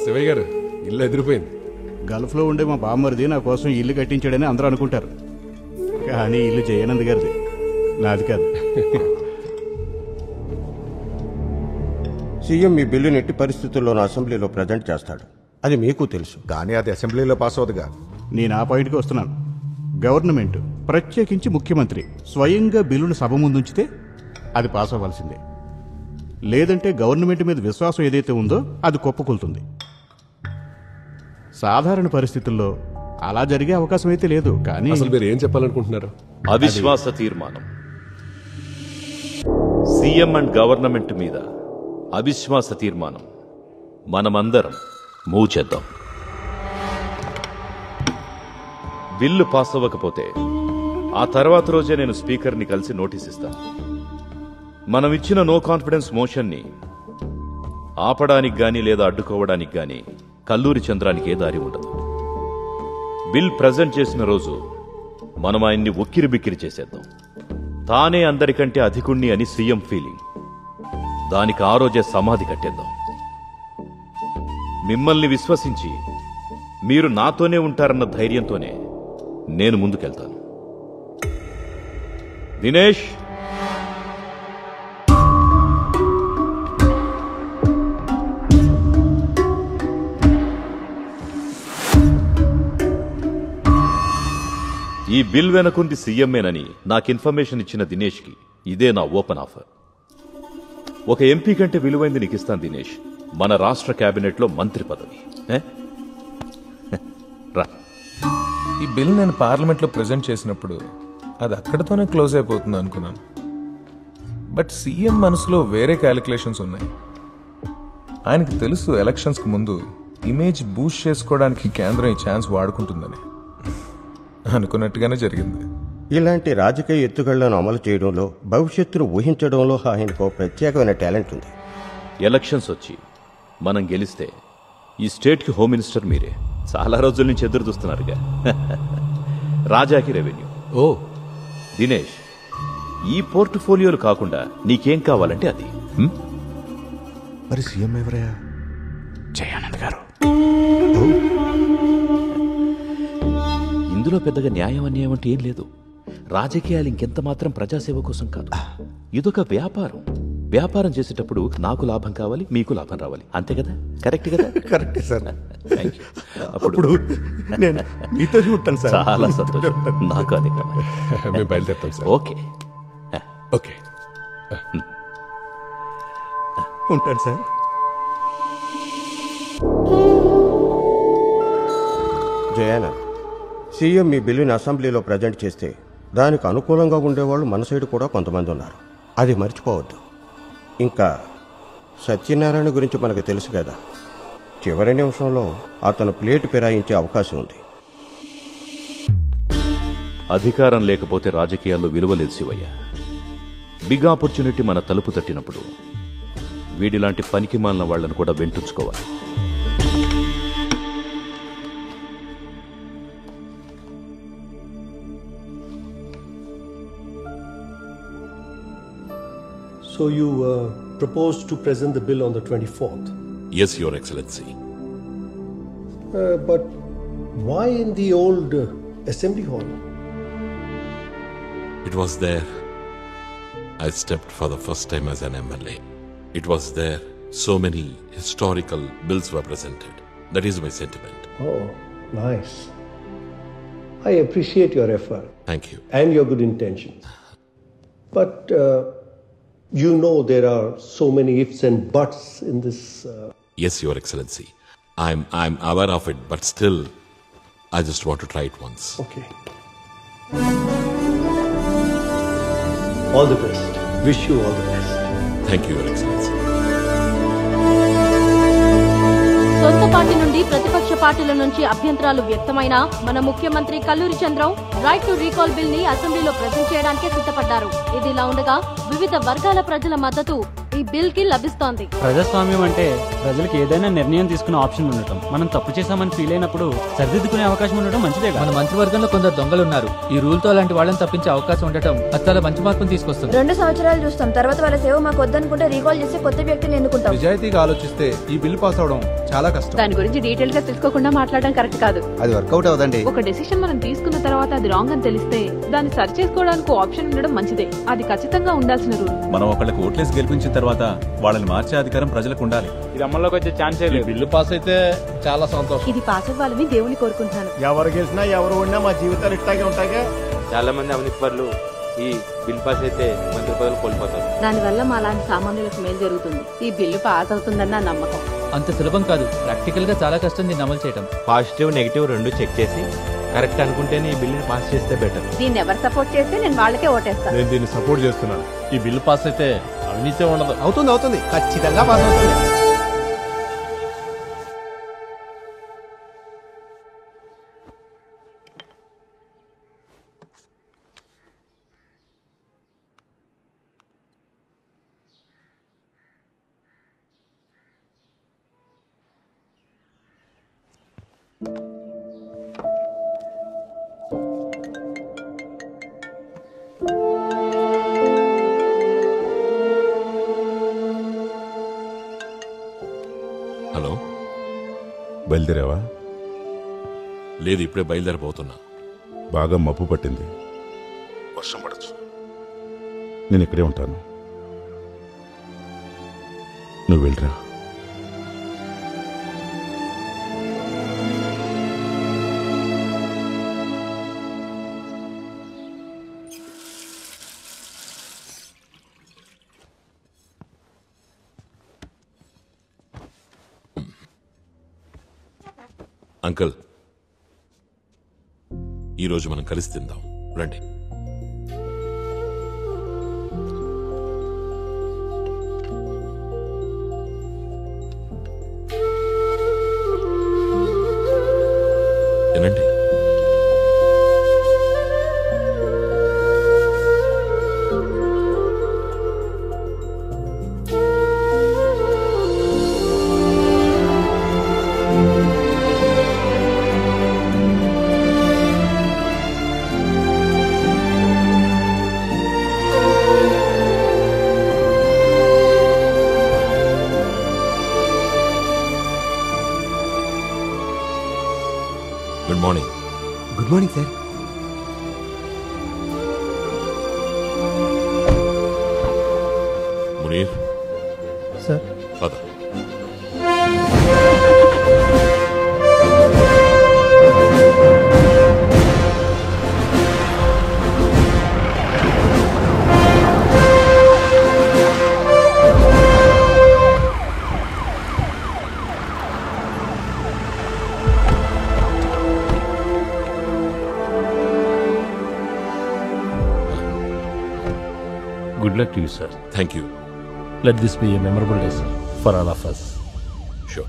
శివయ్య గారు ఇల్లు ఎదిరిపోయింది. గల్ఫ్లో ఉండే మా బామ్మరిది నా కోసం ఇల్లు కట్టించాడని అందరూ అనుకుంటారు, కానీ ఇల్లు జయానంద్ గారిది, నాది కాదు. సీఎం మీ బిల్లుని ఎట్టి పరిస్థితుల్లోనూ అసెంబ్లీలో ప్రజెంట్ చేస్తాడు, అది మీకు తెలుసు. కానీ అది అసెంబ్లీలో పాస్ అవుతుందిగా. నేను ఆ పాయింట్కి వస్తున్నాను. గవర్నమెంట్, ప్రత్యేకించి ముఖ్యమంత్రి స్వయంగా బిల్లును సభ ముందుంచితే అది పాస్ అవ్వాల్సిందే. లేదంటే గవర్నమెంట్ మీద విశ్వాసం ఏదైతే ఉందో అది కుప్పకూలుతుంది. సాధారణ పరిస్థితుల్లో అలా జరిగే అవకాశం అయితే లేదు. కానీ అసలు మీరు ఏం చెప్పాలనుకుంటున్నారు? అవిశ్వాస తీర్మానం సీఎం అండ్ గవర్నమెంట్ మీద అవిశ్వాస తీర్మానం మనమందరం మూవ్ చేద్దాం. బిల్లు పాస్ అవ్వకపోతే ఆ తర్వాత రోజే నేను స్పీకర్ని కలిసి నోటీస్ ఇస్తాను. మనం ఇచ్చిన నో కాన్ఫిడెన్స్ మోషన్ని ఆపడానికి గాని లేదా అడ్డుకోవడానికి గాని కల్లూరి చంద్రానికి ఏ దారి ఉండదు. బిల్ ప్రజెంట్ చేసిన రోజు మనం ఆయన్ని ఉక్కిరి బిక్కిరి చేసేద్దాం. తానే అందరికంటే అధికుణ్ణి అని సీఎం ఫీలింగ్, దానికి ఆ రోజే సమాధి కట్టేద్దాం. మిమ్మల్ని విశ్వసించి మీరు నాతోనే ఉంటారన్న ధైర్యంతోనే నేను ముందుకెళ్తాను. దినేష్, ఈ బిల్ వెనకుంది సీఎంఏనని నాకు ఇన్ఫర్మేషన్ ఇచ్చిన దినేష్కి ఇదే నా ఓపెన్ ఆఫర్. ఒక ఎంపీ కంటే విలువైంది నీకు ఇస్తాను దినేష్, మన రాష్ట్ర కేబినెట్లో మంత్రి పదవి. రా. ఈ బిల్ నేను పార్లమెంట్లో ప్రజెంట్ చేసినప్పుడు అది అక్కడితోనే క్లోజ్ అయిపోతుంది అనుకున్నాను. బట్ సీఎం మనసులో వేరే క్యాలిక్యులేషన్స్ ఉన్నాయి. ఆయనకి తెలుసు ఎలక్షన్స్కి ముందు ఇమేజ్ బూస్ట్ చేసుకోవడానికి కేంద్రం ఈ ఛాన్స్ వాడుకుంటుందని. అనుకున్నట్టుగానే జరిగింది. ఇలాంటి రాజకీయ ఎత్తుగళ్లను అమలు చేయడంలో, భవిష్యత్తును ఊహించడంలో ఆయనకు ప్రత్యేకమైన టాలెంట్ ఉంది. ఎలక్షన్స్ వచ్చి మనం గెలిస్తే ఈ స్టేట్కి హోమ్ మినిస్టర్ మీరే. చాలా రోజుల నుంచి ఎదురు చూస్తున్నారుగా. రాజాకి రెవెన్యూ. ఓ దినేష్, ఈ పోర్ట్ఫోలియోలు కాకుండా నీకేం కావాలంటే అది. మరి సీఎం ఎవరయ్యా? జయానంద్ గారు. ఇందులో పెద్దగా న్యాయం అన్యాయం అంటే ఏం లేదు. రాజకీయాలు ఇంకెంత మాత్రం ప్రజాసేవ కోసం కాదు, ఇదొక వ్యాపారం. వ్యాపారం చేసేటప్పుడు నాకు లాభం కావాలి, మీకు లాభం రావాలి, అంతే కదా? కరెక్ట్ కదా? కరెక్టే సార్. Thank you. అప్పుడు నేను మీతో ఉంటాను సార్. చాలా సంతోషం, నాకు అదే కావాలి. మేము బయలుదేరుతాం సార్. ఓకే ఓకే, ఉంటాను సార్. జయానా, సీఎం మీ బిల్లుని అసెంబ్లీలో ప్రజెంట్ చేస్తే దానికి అనుకూలంగా ఉండేవాళ్ళు మన సైడ్ కూడా కొంతమంది ఉన్నారు, అది మర్చిపోవద్దు. ఇంకా సత్యనారాయణ గురించి మనకు తెలుసు కదా, చివరి నిమిషంలో అతను ప్లేటు ఫిరాయించే అవకాశం ఉంది. అధికారం లేకపోతే రాజకీయాల్లో విలువలేదు శివయ్య. బిగ్ ఆపర్చునిటీ మన తలుపు తట్టినప్పుడు వీడిలాంటి పనికి మాలిన వాళ్లను కూడా వెంటుంచుకోవాలి. So you proposed to present the bill on the 24th? Yes, Your Excellency. But why in the old assembly hall? It was there. I stepped for the first time as an MLA. It was there. So many historical bills were presented. That is my sentiment. Oh, nice. I appreciate your effort. Thank you. And your good intentions. But you know there are so many ifs and buts in this. Yes, Your Excellency. I'm aware of it, but still, I just want to try it once. Okay. All the best. Wish you all the best. Thank you, Your Excellency. సొంత party నుండి ప్రతిపక్ష పార్టీల నుంచి అభ్యంతరాలు వ్యక్తమైనా మన ముఖ్యమంత్రి Kalluri Chandram right to recall bill ని అసెంబ్లీలో ప్రజెంట్ చేయడానికే సిద్ధపడ్డారు. ఇదిలా ఉండగా వివిధ వర్గాల ప్రజల మద్దతు ఈ ఈ బిల్ కి లభిస్తోంది. ప్రజాస్వామ్యం అంటే ప్రజలకు ఏదైనా నిర్ణయం తీసుకునే ఆప్షన్ ఉండటం. మనం తప్పు చేశామని ఫీల్ అయినప్పుడు సరిదిద్దుకునే అవకాశం ఉండటం మంచిదే. మన మంత్రివర్గంలో కొందరు దొంగలు ఉన్నారు. ఈ రూల్ తో అలాంటి వాళ్ళని తప్పించే అవకాశం ఉండటం అది చాలా మంచి మార్పును తీసుకొస్తుంది. 2 సంవత్సరాలు చూస్తాం, తర్వాత వాళ్ళ సేవ మాకు వద్దనుకుంటే రీకాల్ చేసి కొత్త వ్యక్తిని ఎన్నుకుంటాం. నిజాయితీగా ఆలోచిస్తే ఈ బిల్ పాస్ అవడం చాలా కష్టం. దాని గురించి డీటెయిల్ గా తెలుసుకోకుండా మాట్లాడడం కరెక్ట్ కాదు. అది వర్కౌట్ అవదండి. ఒక డెసిషన్ మనం తీసుకున్న తర్వాత అది రాంగ్ అని తెలిస్తే దాన్ని సరి చేసుకోవడానికి ఆప్షన్ ఉండడం మంచిదే. అది ఖచ్చితంగా ఉండాల్సిన రూల్. మనం ఒకళ్ళకి ఓట్లేసి గెలిపించిన తర్వాత వాళ్ళని మార్చే అధికారం ప్రజలకు ఉండాలి. ఇది అమల్లోకి వచ్చే ఛాన్సే లేదు. బిల్లు పాస్ అయితే చాలా సంతోషం. ఇది పాస్ అవ్వాలని దేవుని కోరుకుంటున్నాను. ఎవరు గెలిచినా ఎవరు ఉన్నా మా జీవితాలు ఇట్టాగే ఉంటాయిగా. చాలా మంది అవినీతిపరులు ఈ బిల్ పాస్ అయితే మంత్రి పదవులు కోల్పోతారు. దానివల్ల మా లాంటి సామాన్యులకు మేలు జరుగుతుంది. ఈ బిల్లు పాస్ అవుతుందన్న నమ్మకం. అంత సులభం కాదు. ప్రాక్టికల్ గా చాలా కష్టం దీన్ని అమలు చేయడం. పాజిటివ్ నెగిటివ్ రెండు చెక్ చేసి కరెక్ట్ అనుకుంటేనే ఈ బిల్లుని పాస్ చేస్తే బెటర్. దీన్ని ఎవరు సపోర్ట్ చేస్తే నేను వాళ్ళకే ఓటేస్తాను. నేను దీన్ని సపోర్ట్ చేస్తున్నాను. ఈ బిల్లు పాస్ అయితే అవినీతి ఉండదు. అవుతుంది ఖచ్చితంగా పాస్ అవుతుంది. హలో, బయలుదేరావా? లేదు, ఇప్పుడే బయలుదేరబోతున్నా. బాగా మబ్బు పట్టింది, వర్షం పడచ్చు. నేను ఇక్కడే ఉంటాను, నువ్వు వెళ్ళరా. అంకుల్, ఈరోజు మనం కలిసి తిందాం రండి. ఏనండి, good morning. Good morning sir. Munir sir, పద. Good luck to you, sir. Thank you. Let this be a memorable day, sir, for all of us. Sure.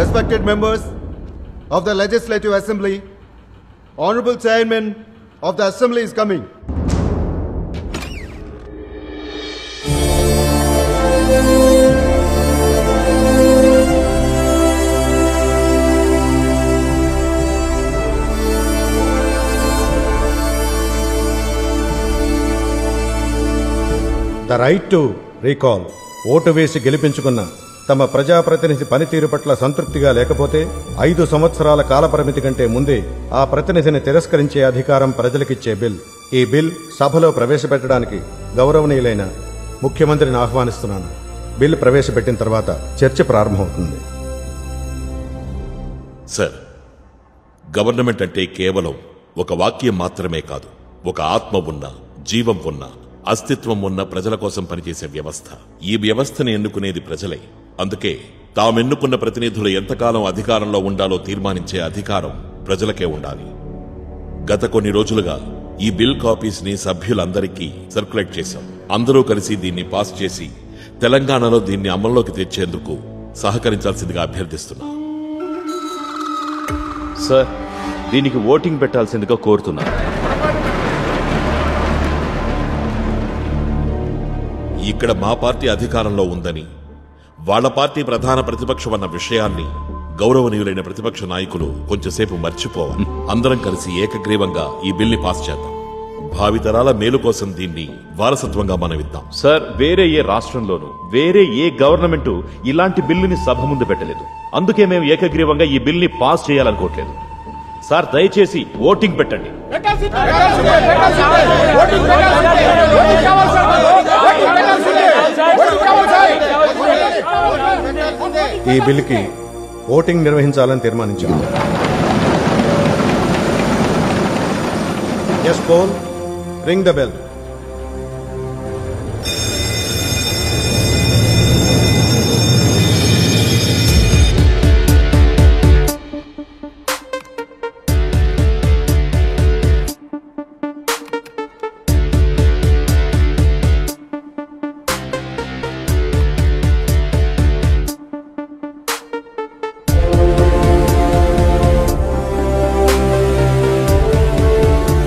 Respected members of the Legislative Assembly, Honorable Chairman of the Assembly is coming. The right to recall, vote వేసి గెలిపించుకున్న తమ ప్రజాప్రతినిధి పనితీరు పట్ల సంతృప్తిగా లేకపోతే 5 సంవత్సరాల కాలపరిమితి కంటే ముందే ఆ ప్రతినిధిని తిరస్కరించే అధికారం ప్రజలకిచ్చే బిల్. ఈ బిల్ సభలో ప్రవేశపెట్టడానికి గౌరవనీయులైన ముఖ్యమంత్రిని ఆహ్వానిస్తున్నాను. బిల్ ప్రవేశపెట్టిన తర్వాత చర్చ ప్రారంభమవుతుంది. సార్, గవర్నమెంట్ అంటే కేవలం ఒక వాక్యం మాత్రమే కాదు, ఒక ఆత్మ ఉన్న, జీవం ఉన్న, అస్తిత్వం ఉన్న ప్రజల కోసం పనిచేసే వ్యవస్థ. ఈ వ్యవస్థను ఎన్నుకునేది ప్రజలే. అందుకే తామెన్నుకున్న ప్రతినిధులు ఎంతకాలం అధికారంలో ఉండాలో తీర్మానించే అధికారం ప్రజలకే ఉండాలి. గత కొన్ని రోజులుగా ఈ బిల్ కాపీస్ ని సభ్యులందరికీ సర్క్యులేట్ చేశాం. అందరూ కలిసి దీన్ని పాస్ చేసి తెలంగాణలో దీన్ని అమల్లోకి తెచ్చేందుకు సహకరించాల్సిందిగా అభ్యర్థిస్తున్నా. సార్, దీనికి ఓటింగ్ పెట్టాల్సిందిగా కోరుతున్నాను. ఇక్కడ మా పార్టీ అధికారంలో ఉందని, వాళ్ల పార్టీ ప్రధాన ప్రతిపక్షం అన్న విషయాన్ని గౌరవనీయులైన ప్రతిపక్ష నాయకులు కొంచెంసేపు మర్చిపోవాలి. అందరం కలిసి ఏకగ్రీవంగా ఈ బిల్ని పాస్ చేద్దాం. భావితరాల మేలు కోసం దీన్ని వారసత్వంగా మనమిద్దాం. సార్, వేరే ఏ రాష్ట్రంలోనూ వేరే ఏ గవర్నమెంట్ ఇలాంటి బిల్లుని సభ ముందు పెట్టలేదు. అందుకే మేము ఏకగ్రీవంగా ఈ బిల్ని పాస్ చేయాలనుకోవట్లేదు. సార్, దయచేసి ఓటింగ్ పెట్టండి. ఈ బిల్లుకి ఓటింగ్ నిర్వహించాలని తీర్మానించాము. Yes poll, ring the bell.